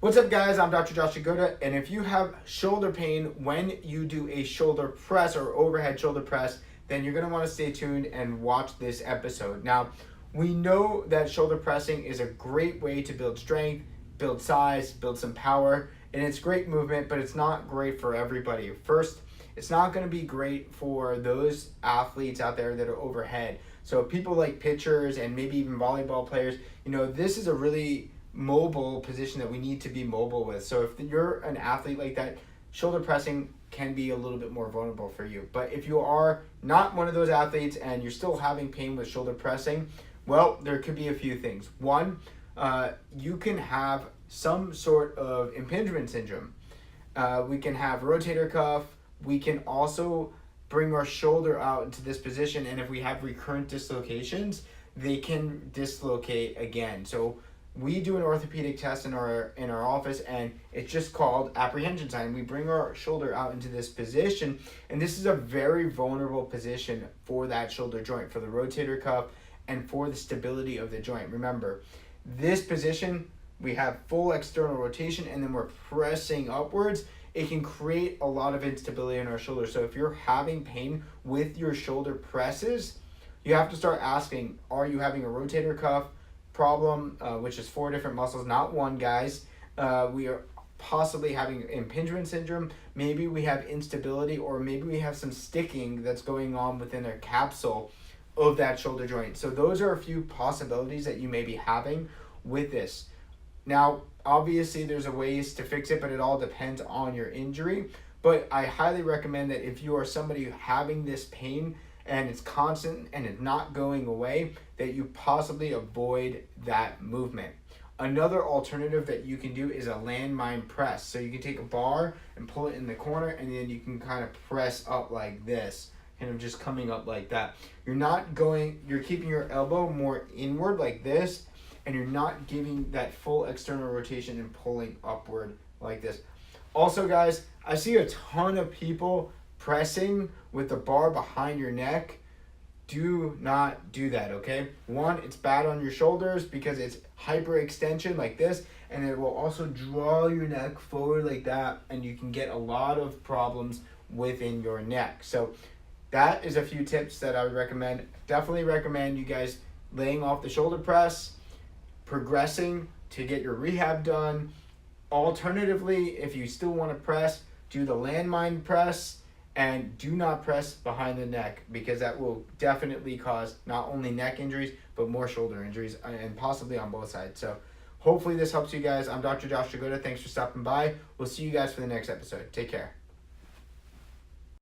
What's up, guys? I'm Dr. Josh Jagoda, and if you have shoulder pain when you do a shoulder press or overhead shoulder press, then you're going to want to stay tuned and watch this episode. Now, we know that shoulder pressing is a great way to build strength, build size, build some power, and it's great movement, but it's not great for everybody. First, it's not going to be great for those athletes out there that are overhead. So people like pitchers and maybe even volleyball players, this is a really mobile position that we need to be mobile with. So if you're an athlete like that, shoulder pressing can be a little bit more vulnerable for you. But if you are not one of those athletes and you're still having pain with shoulder pressing, well, there could be a few things. One, you can have some sort of impingement syndrome. We can have rotator cuff. We can also bring our shoulder out into this position, and if we have recurrent dislocations, they can dislocate again. So we do an orthopedic test in our office, and it's just called apprehension sign. We bring our shoulder out into this position, and this is a very vulnerable position for that shoulder joint, for the rotator cuff, and for the stability of the joint. Remember, this position, we have full external rotation, and then we're pressing upwards. It can create a lot of instability in our shoulder. So if you're having pain with your shoulder presses, you have to start asking, are you having a rotator cuff problem, which is 4 different muscles, not one, guys. We are possibly having impingement syndrome. Maybe we have instability, or maybe we have some sticking that's going on within a capsule of that shoulder joint. So those are a few possibilities that you may be having with this. Now, obviously there's ways to fix it, but it all depends on your injury. But I highly recommend that if you are somebody having this pain and it's constant and it's not going away, that you possibly avoid that movement. Another alternative that you can do is a landmine press. So you can take a bar and pull it in the corner, and then you can kind of press up like this, kind of just coming up like that. You're keeping your elbow more inward like this, and you're not giving that full external rotation and pulling upward like this. Also, guys, I see a ton of people pressing with the bar behind your neck. Do not do that, okay? One, it's bad on your shoulders because it's hyperextension like this, and it will also draw your neck forward like that, and you can get a lot of problems within your neck. So that is a few tips that I would recommend. Definitely recommend you guys laying off the shoulder press, progressing to get your rehab done. Alternatively, if you still want to press, do the landmine press, and do not press behind the neck, because that will definitely cause not only neck injuries but more shoulder injuries, and possibly on both sides. So hopefully this helps you guys. I'm Dr. Josh Jagoda. Thanks for stopping by. We'll see you guys for the next episode. Take care.